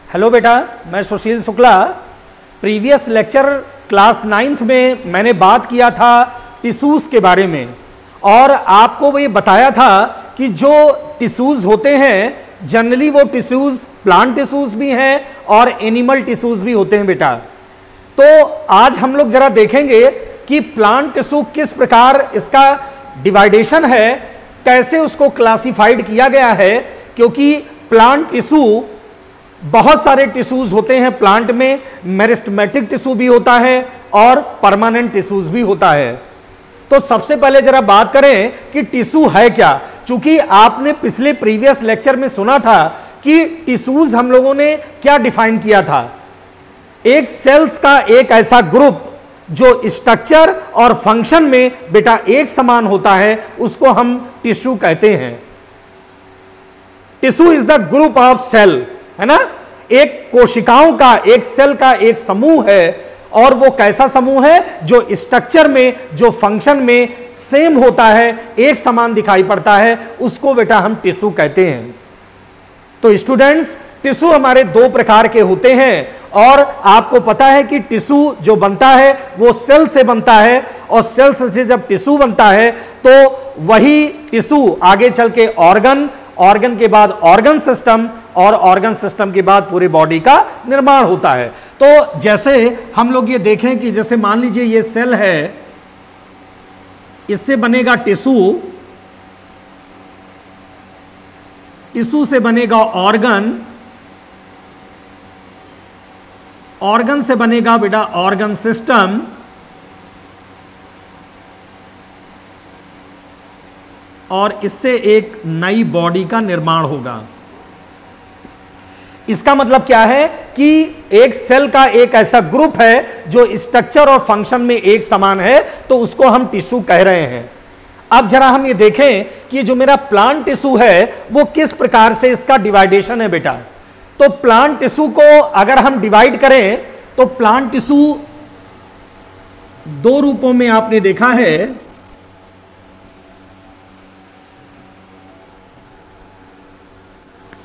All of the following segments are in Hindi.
हेलो बेटा, मैं Sushil Shukla. Previous lecture class 9th में मैंने बात किया था टिश्यूज़ के बारे में और आपको वो ये बताया था कि जो टिश्यूज़ होते हैं जनरली वो टिश्यूज़ प्लांट टिश्यूज़ भी हैं और एनिमल टिश्यूज़ भी होते हैं बेटा। तो आज हम लोग जरा देखेंगे कि प्लांट टिश्यू किस प्रकार इसका डिवाइडेशन है, कैसे उसको क्लासिफाइड किया गया है, क्योंकि प्लांट टिश्यू बहुत सारे टिश्यूज होते हैं प्लांट में। मेरिस्टेमेटिक टिश्यू भी होता है और परमानेंट टिश्यूज भी होता है। तो सबसे पहले जरा बात करें कि टिश्यू है क्या। चूंकि आपने पिछले प्रीवियस लेक्चर में सुना था कि टिश्यूज हम लोगों ने क्या डिफाइन किया था, एक सेल्स का एक ऐसा ग्रुप जो स्ट्रक्चर और फंक्शन में बेटा एक समान होता है, उसको हम टिश्यू कहते हैं। Tissue is the group of cell, है ना। एक कोशिकाओं का, एक सेल का एक समूह है और वो कैसा समूह है जो स्ट्रक्चर में, जो फंक्शन में सेम होता है, एक समान दिखाई पड़ता है, उसको बेटा हम टिश्यू कहते हैं। तो स्टूडेंट्स, टिश्यू हमारे दो प्रकार के होते हैं और आपको पता है कि टिश्यू जो बनता है वो सेल से बनता है और सेल से जब टिश्यू बनता है तो वही टिश्यू आगे चल के ऑर्गन, ऑर्गन के बाद ऑर्गन सिस्टम और ऑर्गन सिस्टम के बाद पूरी बॉडी का निर्माण होता है। तो जैसे हम लोग ये देखें कि जैसे मान लीजिए ये सेल है, इससे बनेगा टिश्यू, टिश्यू से बनेगा ऑर्गन, ऑर्गन से बनेगा बेटा ऑर्गन सिस्टम, और इससे एक नई बॉडी का निर्माण होगा। इसका मतलब क्या है कि एक सेल का एक ऐसा ग्रुप है जो स्ट्रक्चर और फंक्शन में एक समान है, तो उसको हम टिश्यू कह रहे हैं। अब जरा हम ये देखें कि जो मेरा प्लांट टिश्यू है वो किस प्रकार से इसका डिवाइडेशन है बेटा। तो प्लांट टिश्यू को अगर हम डिवाइड करें तो प्लांट टिश्यू दो रूपों में आपने देखा है।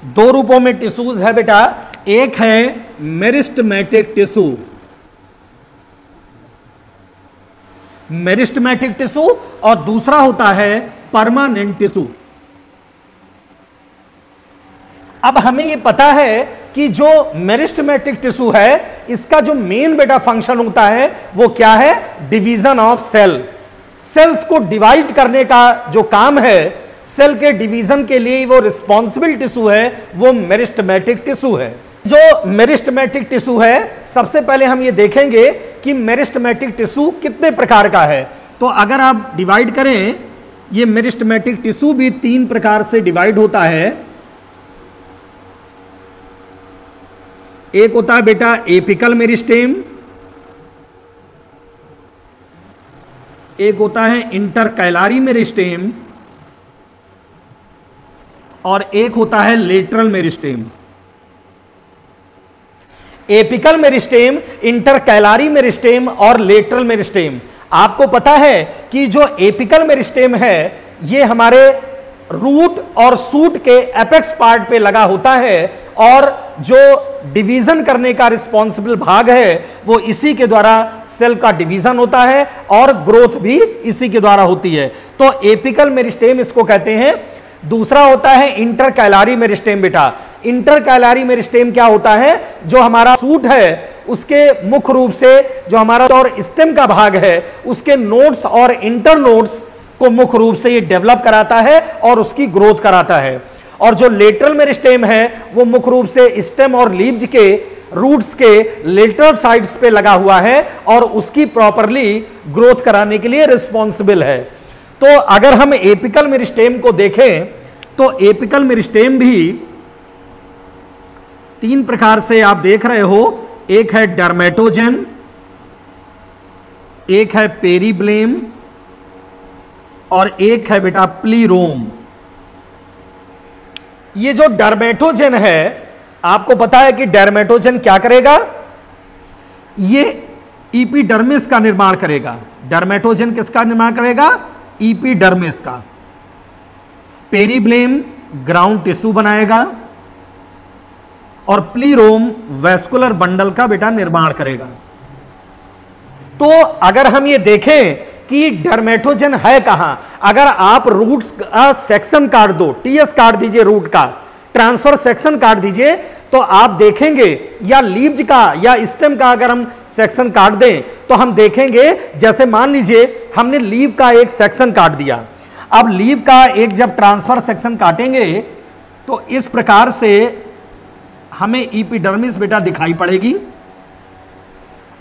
दो रूपों में टिश्यूज है बेटा, एक है मेरिस्टेमेटिक टिश्यू, मेरिस्टेमेटिक टिश्यू, और दूसरा होता है परमानेंट टिश्यू। अब हमें ये पता है कि जो मेरिस्टेमेटिक टिश्यू है इसका जो मेन बेटा फंक्शन होता है वो क्या है, डिवीजन ऑफ सेल। सेल्स को डिवाइड करने का जो काम है, सेल के डिवीजन के लिए वो रिस्पॉन्सिबल टिश्यू है, वो मेरिस्टेमेटिक टिश्यू है। जो मेरिस्टेमेटिक टिश्यू है, सबसे पहले हम ये देखेंगे कि मेरिस्टेमेटिक टिश्यू कितने प्रकार का है। तो अगर आप डिवाइड करें, ये मेरिस्टेमेटिक टिश्यू भी तीन प्रकार से डिवाइड होता है। एक होता है बेटा एपिकल मेरिस्टेम, एक होता है इंटरकैलारी मेरिस्टेम, और एक होता है lateral meristem. Apical meristem, intercalary meristem और लेटरल मेरिस्टेम। आपको पता है कि जो एपिकल मेरिस्टेम है ये हमारे रूट और शूट के एपेक्स पार्ट पे लगा होता है और जो डिवीजन करने का रिस्पॉन्सिबल भाग है वो इसी के द्वारा सेल का डिवीजन होता है और ग्रोथ भी इसी के द्वारा होती है। तो एपिकल मेरिस्टेम इसको कहते हैं। दूसरा होता है इंटरकैलारी मेरिस्टेम बेटा। इंटरकैलारी मेरिस्टेम क्या होता है, जो हमारा सूट है उसके मुख्य रूप से जो हमारा और स्टेम का भाग है उसके नोड्स और इंटर नोड्स को मुख्य रूप से ये डेवलप कराता है और उसकी ग्रोथ कराता है। और जो लेटरल मेरिस्टेम है वो मुख्य रूप से स्टेम और लीव्स के रूट्स के लेटरल साइड्स पे लगा हुआ है और उसकी प्रॉपरली ग्रोथ कराने के लिए रिस्पॉन्सिबल है। तो अगर हम एपिकल मेरिस्टेम को देखें तो एपिकल मेरिस्टेम भी तीन प्रकार से आप देख रहे हो। एक है डर्मेटोजेन, एक है पेरिब्लेम और एक है बेटा प्लीरोम। ये जो डर्मेटोजेन है, आपको पता है कि डर्मेटोजेन क्या करेगा, ये इपिडर्मिस का निर्माण करेगा। डर्मेटोजेन किसका निर्माण करेगा, इपिडर्मिस का। पेरिब्लेम ग्राउंड टिश्यू बनाएगा और प्लीरोम वैस्कुलर बंडल का बेटा निर्माण करेगा। तो अगर हम ये देखें कि डर्मेटोजन है कहां, अगर आप रूट्स का सेक्शन काट दो, टीएस काट दीजिए, रूट का ट्रांसफर सेक्शन काट दीजिए, तो आप देखेंगे, या लीव्स का या स्टेम का अगर हम सेक्शन काट दें तो हम देखेंगे, जैसे मान लीजिए हमने लीव का एक सेक्शन काट दिया। अब लीव का एक जब ट्रांसफर सेक्शन काटेंगे तो इस प्रकार से हमें एपिडर्मिस बेटा दिखाई पड़ेगी।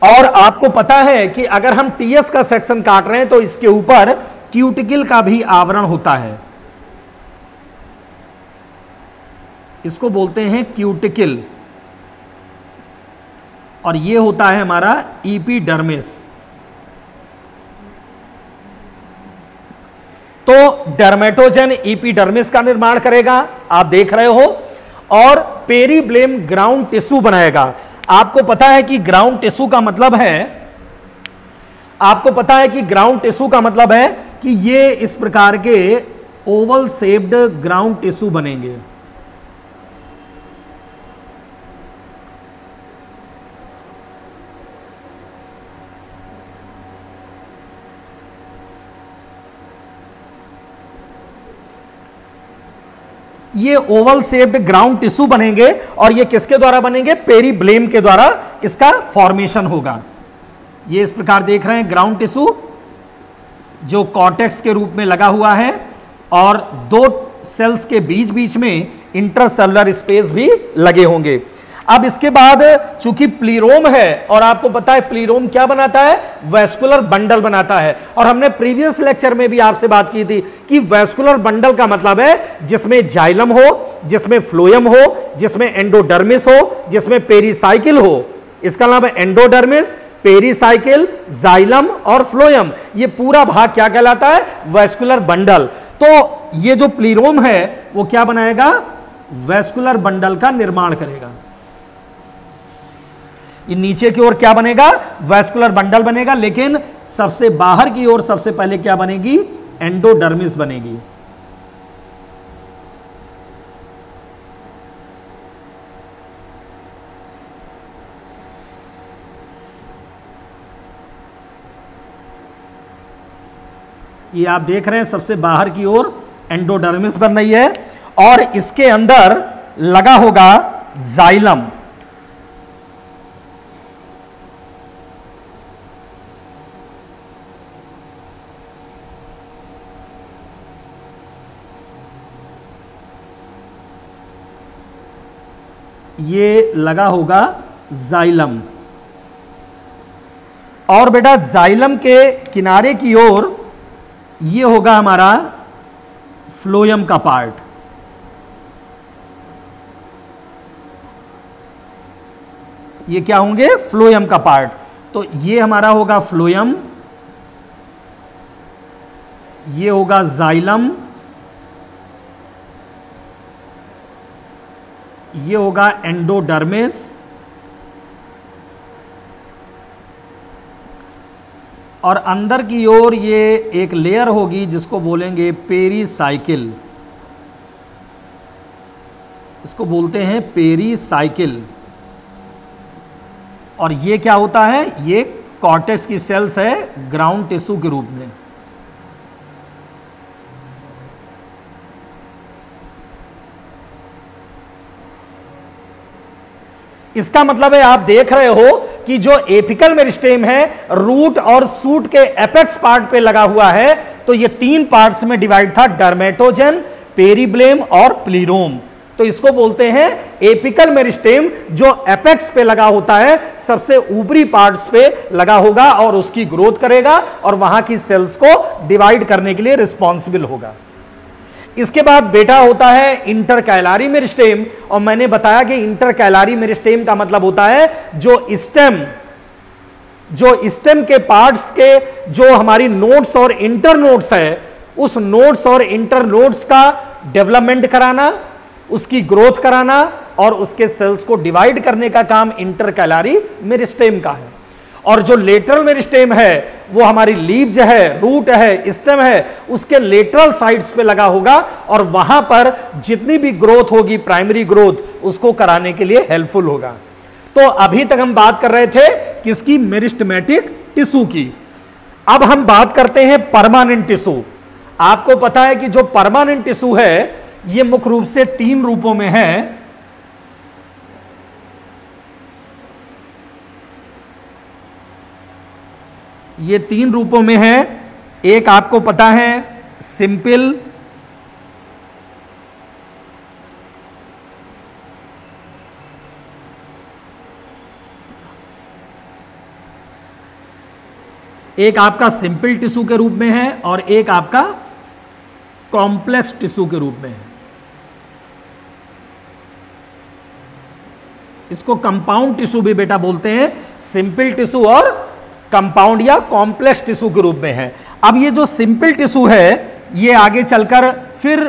और आपको पता है कि अगर हम टीएस का सेक्शन काट रहे हैं तो इसके ऊपर क्यूटिकल का भी आवरण होता है, इसको बोलते हैं क्यूटिकल, और ये होता है हमारा एपिडर्मिस। तो डर्मेटोजन एपिडर्मिस का निर्माण करेगा, आप देख रहे हो, और पेरीब्लेम ग्राउंड टिश्यू बनाएगा। आपको पता है कि ग्राउंड टिश्यू का मतलब है, आपको पता है कि ग्राउंड टिश्यू का मतलब है कि ये इस प्रकार के ओवल शेप्ड ग्राउंड टिश्यू बनेंगे। ये ओवल शेप्ड ग्राउंड टिश्यू बनेंगे, और ये किसके द्वारा बनेंगे? पेरीब्लेम के द्वारा इसका फॉर्मेशन होगा। ये इस प्रकार देख रहे हैं ग्राउंड टिश्यू जो कॉर्टेक्स के रूप में लगा हुआ है, और दो सेल्स के बीच बीच में इंटरसेलुलर स्पेस भी लगे होंगे। अब इसके बाद चूंकि प्लीरोम है, और आपको पता है प्लीरोम क्या बनाता है? वैस्कुलर बंडल बनाता है। और हमने प्रीवियस लेक्चर में भी आपसे बात की थी कि वैस्कुलर बंडल का मतलब है जिसमें जाइलम हो, जिसमें फ्लोएम हो, जिसमें एंडोडर्मिस हो, जिसमें पेरीसाइकिल हो। इसका नाम है एंडोडर्मिस, पेरीसाइकिल, जाइलम और फ्लोएम। ये पूरा भाग क्या कहलाता है? Vascular bundle. तो ये जो प्लीरोम है वो क्या बनाएगा? वैस्कुलर बंडल का निर्माण करेगा। ये नीचे की ओर क्या बनेगा? वैस्कुलर बंडल बनेगा, लेकिन सबसे बाहर की ओर सबसे पहले क्या बनेगी? एंडोडर्मिस बनेगी। ये आप देख रहे हैं सबसे बाहर की ओर एंडोडर्मिस बन रही है, और इसके अंदर लगा होगा जाइलम। ये लगा होगा जाइलम, और बेटा जाइलम के किनारे की ओर ये होगा हमारा फ्लोएम का पार्ट। ये क्या होंगे? फ्लोएम का पार्ट। तो ये हमारा होगा फ्लोएम, ये होगा जाइलम, ये होगा एंडोडर्मिस, और अंदर की ओर ये एक लेयर होगी जिसको बोलेंगे पेरीसाइकिल। इसको बोलते हैं पेरीसाइकिल। और ये क्या होता है? ये कॉर्टेक्स की सेल्स है ग्राउंड टिश्यू के रूप में। इसका मतलब है आप देख रहे हो कि जो एपिकल मेरिस्टेम है रूट और सूट के एपेक्स पार्ट पे लगा हुआ है, तो ये तीन पार्ट्स में डिवाइड था, डर्मेटोजन, पेरीब्लेम और प्लीरोम। तो इसको बोलते हैं एपिकल मेरिस्टेम, जो एपेक्स पे लगा होता है, सबसे ऊपरी पार्ट्स पे लगा होगा और उसकी ग्रोथ करेगा और वहां की सेल्स को डिवाइड करने के लिए रिस्पॉन्सिबल होगा। इसके बाद बेटा होता है इंटरकैलारी मेरिस्टेम, और मैंने बताया कि इंटरकैलारी मेरिस्टेम का मतलब होता है जो स्टेम के पार्ट्स के जो हमारी नोड्स और इंटर नोड्स है, उस नोड्स और इंटर नोड्स का डेवलपमेंट कराना, उसकी ग्रोथ कराना और उसके सेल्स को डिवाइड करने का काम इंटरकैलारी मेरिस्टेम का है। और जो लेटरल मेरिस्टेम है वो हमारी लीव्स है, रूट है, स्टेम है, उसके लेटरल साइड्स पे लगा होगा और वहां पर जितनी भी ग्रोथ होगी, प्राइमरी ग्रोथ, उसको कराने के लिए हेल्पफुल होगा। तो अभी तक हम बात कर रहे थे किसकी? मेरिस्टेमेटिक टिश्यू की। अब हम बात करते हैं परमानेंट टिश्यू। आपको पता है कि जो परमानेंट टिश्यू है ये मुख्य रूप से 3 रूपों में है। ये 3 रूपों में है। एक आपको पता है सिंपल, एक आपका सिंपल टिश्यू के रूप में है और एक आपका कॉम्प्लेक्स टिश्यू के रूप में है। इसको कंपाउंड टिश्यू भी बेटा बोलते हैं, सिंपल टिश्यू और कंपाउंड या कॉम्प्लेक्स टिश्यू के रूप में है। अब ये जो सिंपल टिश्यू है ये आगे चलकर फिर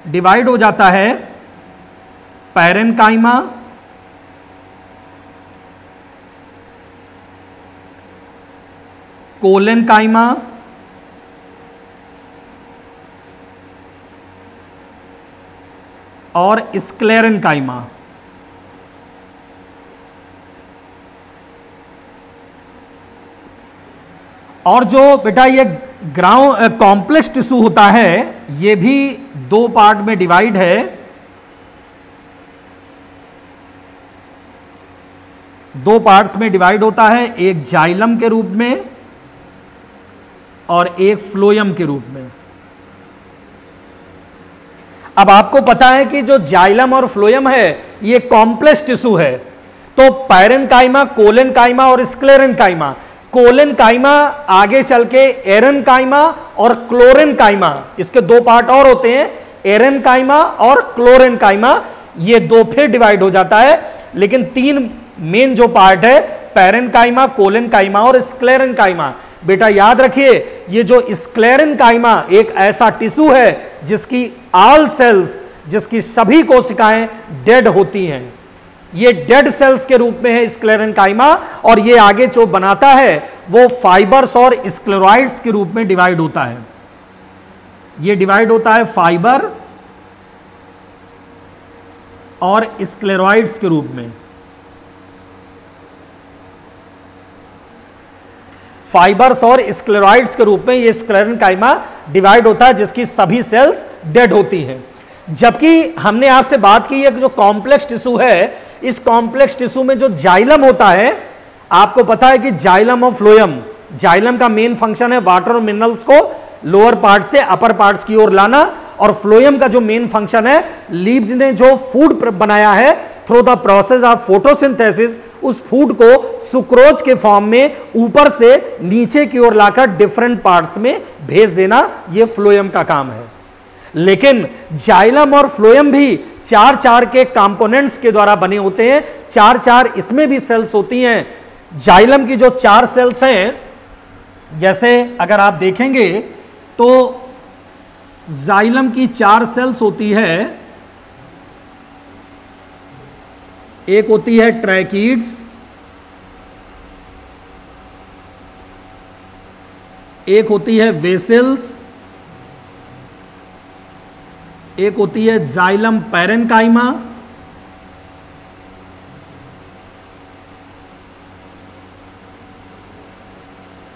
डिवाइड हो जाता है पैरेन्काइमा, कोलेनकाइमा और स्क्लेरेनकाइमा। और जो बेटा ये कॉम्प्लेक्स टिश्यू होता है ये भी 2 पार्ट में डिवाइड है। 2 पार्ट्स में डिवाइड होता है, एक जाइलम के रूप में और एक फ्लोयम के रूप में। अब आपको पता है कि जो जाइलम और फ्लोयम है ये कॉम्प्लेक्स टिश्यू है। तो पैरेन्काइमा, कोलेनकाइमा और स्क्लेरेनकाइमा। कोलेनकाइमा आगे चल के एरेनकाइमा और क्लोरेनकाइमा, इसके 2 पार्ट और होते हैं, एरेनकाइमा और क्लोरेनकाइमा। ये 2 फिर डिवाइड हो जाता है, लेकिन 3 मेन जो पार्ट है पैरेन्काइमा, कोलेनकाइमा और स्क्लेरेनकाइमा। बेटा याद रखिए ये जो स्क्लेरेनकाइमा एक ऐसा टिश्यू है जिसकी ऑल सेल्स, जिसकी सभी कोशिकाएं डेड होती हैं। ये डेड सेल्स के रूप में है स्क्लेरेनकाइमा और ये आगे जो बनाता है वो फाइबर्स और स्क्लेरॉइड्स के रूप में डिवाइड होता है। ये डिवाइड होता है फाइबर और स्क्लेरॉइड्स के रूप में। फाइबर्स और स्क्लेरॉइड्स के रूप में ये स्क्लेरेनकाइमा डिवाइड होता है जिसकी सभी सेल्स डेड होती हैं। जबकि हमने आपसे बात की है कि जो कॉम्प्लेक्स टिश्यू है, इस कॉम्प्लेक्स टिश्यू में जो जाइलम होता है, आपको पता है कि जाइलम और फ्लोयम, जाइलम का मेन फंक्शन है वाटर और मिनरल्स को लोअर पार्ट से अपर पार्ट्स की ओर लाना, और फ्लोयम का जो मेन फंक्शन है लीव्स ने जो फूड बनाया है through the process of photosynthesis, उस फूड को सुक्रोज के फॉर्म में ऊपर से नीचे की ओर लाकर डिफरेंट पार्ट्स में भेज देना, यह फ्लोयम का काम है। लेकिन जाइलम और फ्लोयम भी 4-4 के कंपोनेंट्स के द्वारा बने होते हैं। 4-4 इसमें भी सेल्स होती हैं। जाइलम की जो 4 सेल्स हैं, जैसे अगर आप देखेंगे तो जाइलम की 4 सेल्स होती है। एक होती है ट्रैकीड्स, एक होती है वेसल्स, एक होती है जाइलम पैरेन्काइमा,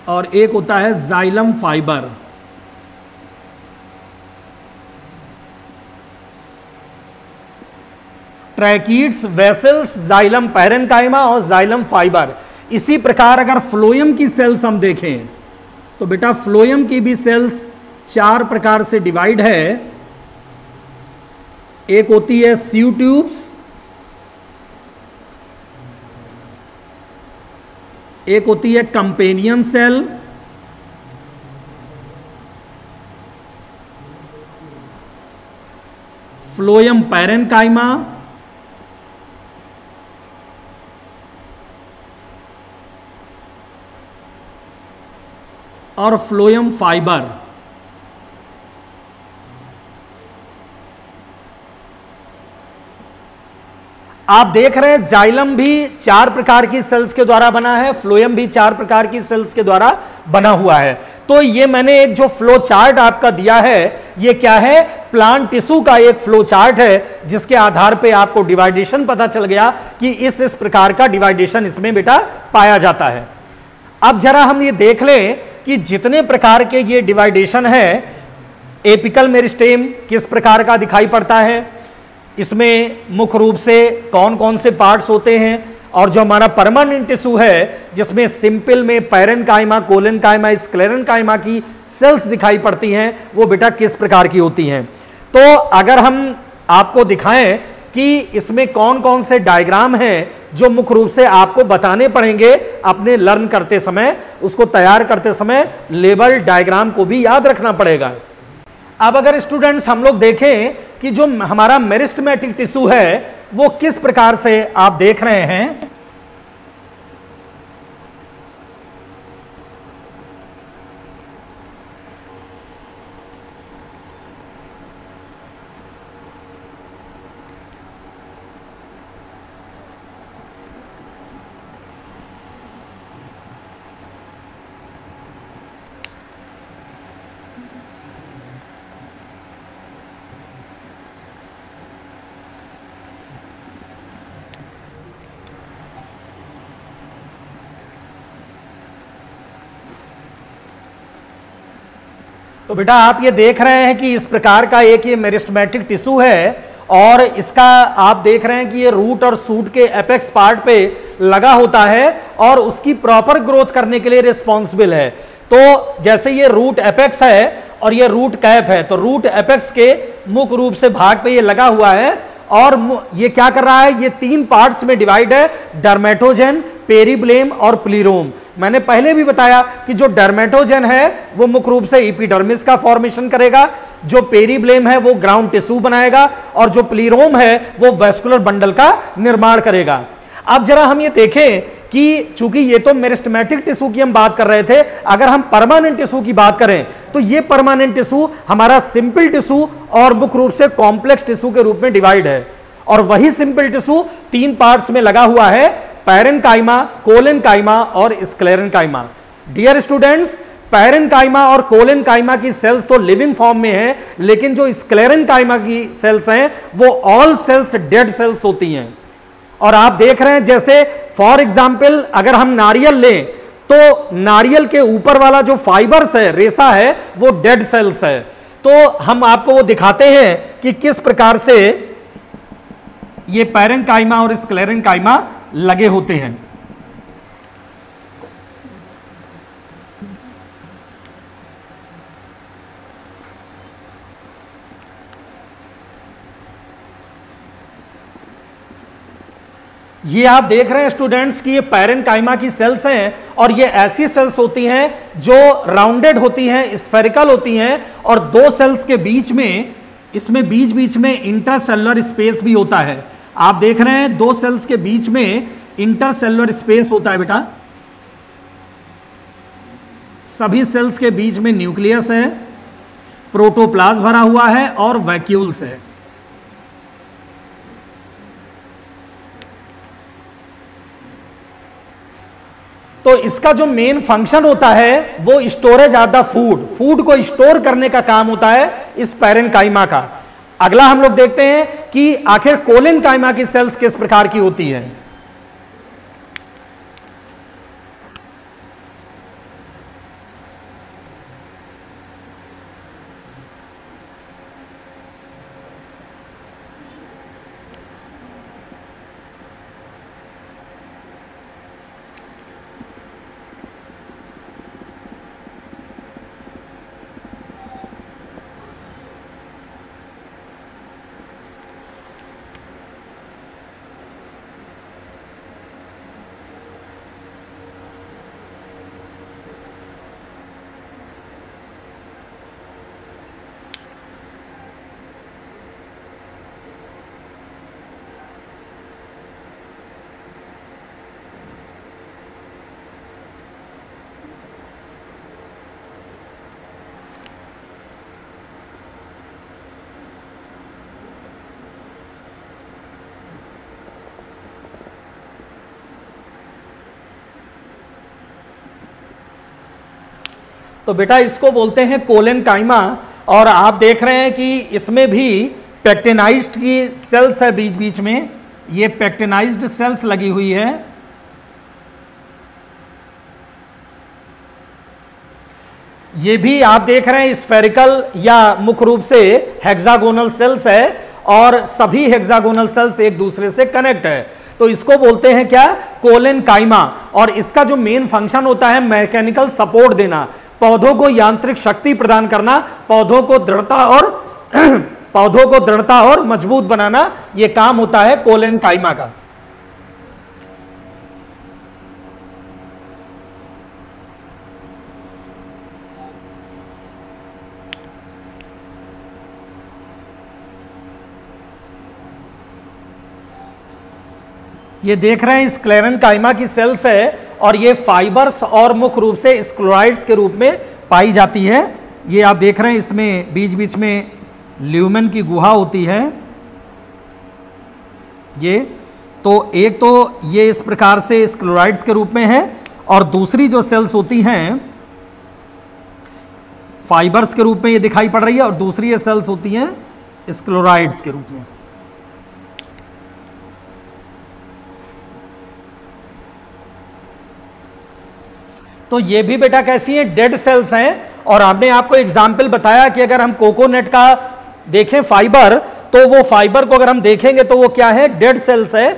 और एक होता है xylem fibre. Tracheids, vessels, xylem parenchyma और जाइलम फाइबर। इसी प्रकार अगर फ्लोयम की सेल्स हम देखें तो बेटा फ्लोयम की भी सेल्स 4 प्रकार से डिवाइड है। एक होती है सीव ट्यूब्स, एक होती है कंपेनियन सेल, फ्लोयम पैरेन्काइमा और फ्लोयम फाइबर। आप देख रहे हैं जाइलम भी 4 प्रकार की सेल्स के द्वारा बना है, फ्लोएम भी 4 प्रकार की सेल्स के द्वारा बना हुआ है। तो ये मैंने एक जो फ्लो चार्ट आपका दिया है, ये क्या है, प्लांट टिश्यू का एक फ्लो चार्ट है, जिसके आधार पे आपको डिवाइडेशन पता चल गया कि इस प्रकार का डिवाइडेशन इसमें बेटा पाया जाता है। अब जरा हम ये देख लें कि जितने प्रकार के ये डिवाइडेशन है, एपिकल मेरिस्टेम किस प्रकार का दिखाई पड़ता है, इसमें मुख्य रूप से कौन कौन से पार्ट्स होते हैं, और जो हमारा परमानेंट टिश्यू है जिसमें सिंपल में पैरेन्काइमा, कोलेनकाइमा, स्क्लेरेन्काइमा की सेल्स दिखाई पड़ती हैं, वो बेटा किस प्रकार की होती हैं। तो अगर हम आपको दिखाएं कि इसमें कौन कौन से डायग्राम हैं जो मुख्य रूप से आपको बताने पड़ेंगे अपने लर्न करते समय, उसको तैयार करते समय लेबल डायग्राम को भी याद रखना पड़ेगा। अब अगर स्टूडेंट्स हम लोग देखें कि जो हमारा मेरिस्टेमेटिक टिश्यू है वो किस प्रकार से आप देख रहे हैं, तो बेटा आप ये देख रहे हैं कि इस प्रकार का एक ये मेरिस्टेमेटिक टिश्यू है, और इसका आप देख रहे हैं कि ये रूट और सूट के एपेक्स पार्ट पे लगा होता है और उसकी प्रॉपर ग्रोथ करने के लिए रिस्पॉन्सिबल है। तो जैसे ये रूट एपेक्स है और ये रूट कैप है, तो रूट एपेक्स के मुख्य रूप से भाग पे ये लगा हुआ है, और ये क्या कर रहा है, ये 3 पार्ट्स में डिवाइड है, डर्मेटोजेन, पेरिब्लेम और प्लीरोम। मैंने पहले भी बताया कि जो डर्मेटोजेन है वो मुख्य रूप से एपिडर्मिस का फॉर्मेशन करेगा, जो पेरिब्लेम है वो ग्राउंड टिश्यू बनाएगा, और जो प्लीरोम है वो वेस्कुलर बंडल का निर्माण करेगा। अब जरा हम ये देखें कि चूंकि ये तो मेरिस्टेमेटिक टिश्यू की हम बात कर रहे थे, अगर हम परमानेंट टिश्यू की बात करें तो ये परमानेंट टिश्यू हमारा सिंपल टिश्यू और मुख्य रूप से कॉम्प्लेक्स टिश्यू के रूप में डिवाइड है, और वही सिंपल टिश्यू 3 पार्ट्स में लगा हुआ है, पैरेन्काइमा, कोलेनकाइमा और स्क्लेरेन्काइमा। डियर स्टूडेंट्स, पैरेन्काइमा और कोलेनकाइमा की सेल्स तो लिविंग फॉर्म में है, लेकिन जो स्क्लेरेन्काइमा की सेल्स हैं वो ऑल सेल्स डेड सेल्स होती हैं। और आप देख रहे हैं जैसे फॉर एग्जाम्पल अगर हम नारियल लें तो नारियल के ऊपर वाला जो फाइबर्स है, रेशा है, वो डेड सेल्स है। तो हम आपको वो दिखाते हैं कि किस प्रकार से ये पैरेन्काइमा और स्क्लेरेन्काइमा लगे होते हैं। ये आप देख रहे हैं स्टूडेंट्स कि ये पैरेन्काइमा की सेल्स हैं, और ये ऐसी सेल्स होती हैं जो राउंडेड होती हैं, स्फेरिकल होती हैं, और 2 सेल्स के बीच में, इसमें बीच बीच में इंटरसेलुलर स्पेस भी होता है। आप देख रहे हैं 2 सेल्स के बीच में इंटरसेलुलर स्पेस होता है बेटा। सभी सेल्स के बीच में न्यूक्लियस है, प्रोटोप्लाज्म भरा हुआ है और वैक्यूल्स है। तो इसका जो मेन फंक्शन होता है वो storage of the food, food को स्टोर करने का काम होता है इस पैरेन्काइमा का। अगला हम लोग देखते हैं कि आखिर कोलेनकाइमा की सेल्स किस प्रकार की होती है। तो बेटा इसको बोलते हैं कोलेनकाइमा। और आप देख रहे हैं कि इसमें भी पेक्टिनाइज्ड की सेल्स है बीच बीच में, ये पेक्टिनाइज्ड सेल्स लगी हुई है। ये भी आप देख रहे हैं स्फेरिकल या मुख्य रूप से हेक्सागोनल सेल्स है और सभी हेक्सागोनल सेल्स एक दूसरे से कनेक्ट है। तो इसको बोलते हैं क्या, कोलेनकाइमा। और इसका जो मेन फंक्शन होता है मैकेनिकल सपोर्ट देना, पौधों को यांत्रिक शक्ति प्रदान करना, पौधों को दृढ़ता और मजबूत बनाना, यह काम होता है कोलेनकाइमा का। ये देख रहे हैं स्क्लेरेनकाइमा की सेल्स है और ये फाइबर्स और मुख्य रूप से स्क्लेराइड्स के रूप में पाई जाती है। ये आप देख रहे हैं इसमें बीच बीच में ल्यूमेन की गुहा होती है। ये तो एक तो ये इस प्रकार से स्क्लेराइड्स के रूप में है और दूसरी जो सेल्स होती हैं फाइबर्स के रूप में ये दिखाई पड़ रही है और दूसरी ये सेल्स होती हैं स्क्लेराइड्स के रूप में। तो ये भी बेटा कैसी है, डेड सेल्स हैं। और हमने आपको एग्जाम्पल बताया कि अगर हम कोकोनट का देखें फाइबर, तो वो फाइबर को अगर हम देखेंगे तो वो क्या है, डेड सेल्स है,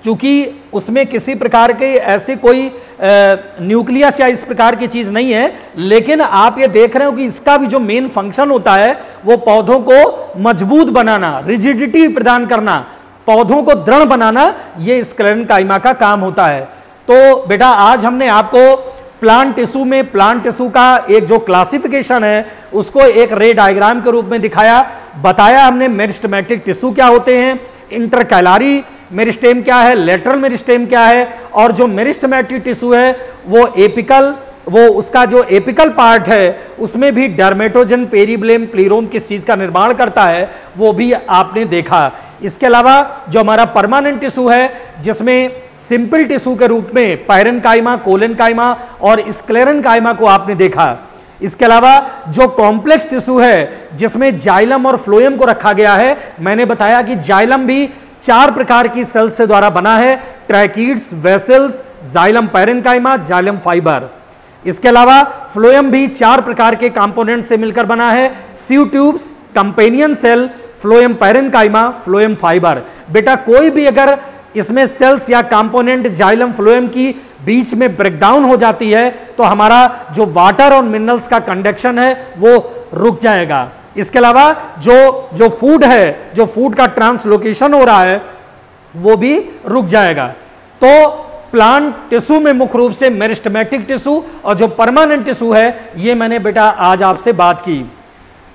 क्योंकि उसमें किसी प्रकार की ऐसी कोई न्यूक्लियस या इस प्रकार की चीज नहीं है। लेकिन आप ये देख रहे हो कि इसका भी जो मेन फंक्शन होता है वो पौधों को मजबूत बनाना, रिजिडिटी प्रदान करना, पौधों को दृढ़ बनाना, ये स्क्लेरेनकाइमा का काम होता है। तो बेटा आज हमने आपको प्लांट टिश्यू में प्लांट टिश्यू का एक जो क्लासिफिकेशन है उसको एक रे डायग्राम के रूप में दिखाया, बताया हमने मेरिस्टेमेटिक टिश्यू क्या होते हैं, इंटरकैलारी मेरिस्टेम क्या है, लेटरल मेरिस्टेम क्या है, और जो मेरिस्टेमेटिक टिश्यू है वो एपिकल, वो उसका जो एपिकल पार्ट है उसमें भी डर्मेटोजन पेरिब्लेम प्लीरोम किस चीज का निर्माण करता है वो भी आपने देखा। इसके अलावा जो हमारा परमानेंट टिश्यू है जिसमें सिंपल टिश्यू के रूप में पैरेनकाइमा, कोलेनकाइमा और स्क्लेरेनकाइमा को आपने देखा। इसके अलावा जो कॉम्प्लेक्स टिश्यू है जिसमें जाइलम और फ्लोएम को रखा गया है, मैंने बताया कि जाइलम भी 4 प्रकार की सेल्स से द्वारा बना है, tracheids, vessels, xylem parenchyma, xylem fibre. इसके अलावा फ्लोएम भी 4 प्रकार के कंपोनेंट से मिलकर बना है, sieve tubes, companion cell, phloem parenchyma, phloem fibre. बेटा कोई भी अगर इसमें सेल्स या कंपोनेंट जाइलम फ्लोएम की बीच में ब्रेकडाउन हो जाती है तो हमारा जो वाटर और मिनरल्स का कंडक्शन है वो रुक जाएगा। इसके अलावा जो फूड है, जो फूड का ट्रांसलोकेशन हो रहा है वो भी रुक जाएगा। तो प्लांट टिश्यू में मुख्य रूप से मेरिस्टेमेटिक टिश्यू और जो परमानेंट टिश्यू है ये मैंने बेटा आज आपसे बात की।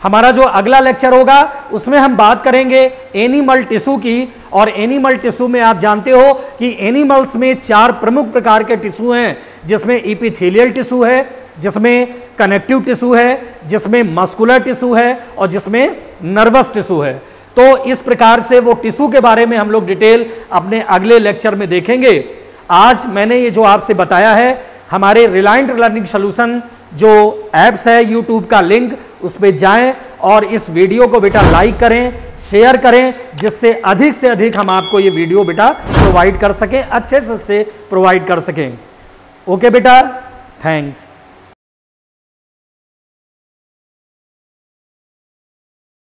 हमारा जो अगला लेक्चर होगा उसमें हम बात करेंगे एनिमल टिश्यू की। और एनिमल टिश्यू में आप जानते हो कि एनिमल्स में 4 प्रमुख प्रकार के टिश्यू हैं, जिसमें एपिथेलियल टिश्यू है, जिसमें कनेक्टिव टिश्यू है, जिसमें मस्कुलर टिश्यू है और जिसमें नर्वस टिश्यू है। तो इस प्रकार से वो टिश्यू के बारे में हम लोग डिटेल अपने अगले लेक्चर में देखेंगे। आज मैंने ये जो आपसे बताया है, हमारे रिलायंट लर्निंग सॉल्यूशन जो ऐप्स है, यूट्यूब का लिंक उस पर जाएं और इस वीडियो को बेटा लाइक करें, शेयर करें, जिससे अधिक से अधिक हम आपको ये वीडियो बेटा प्रोवाइड कर सकें, अच्छे से प्रोवाइड कर सकें। ओके बेटा, थैंक्स।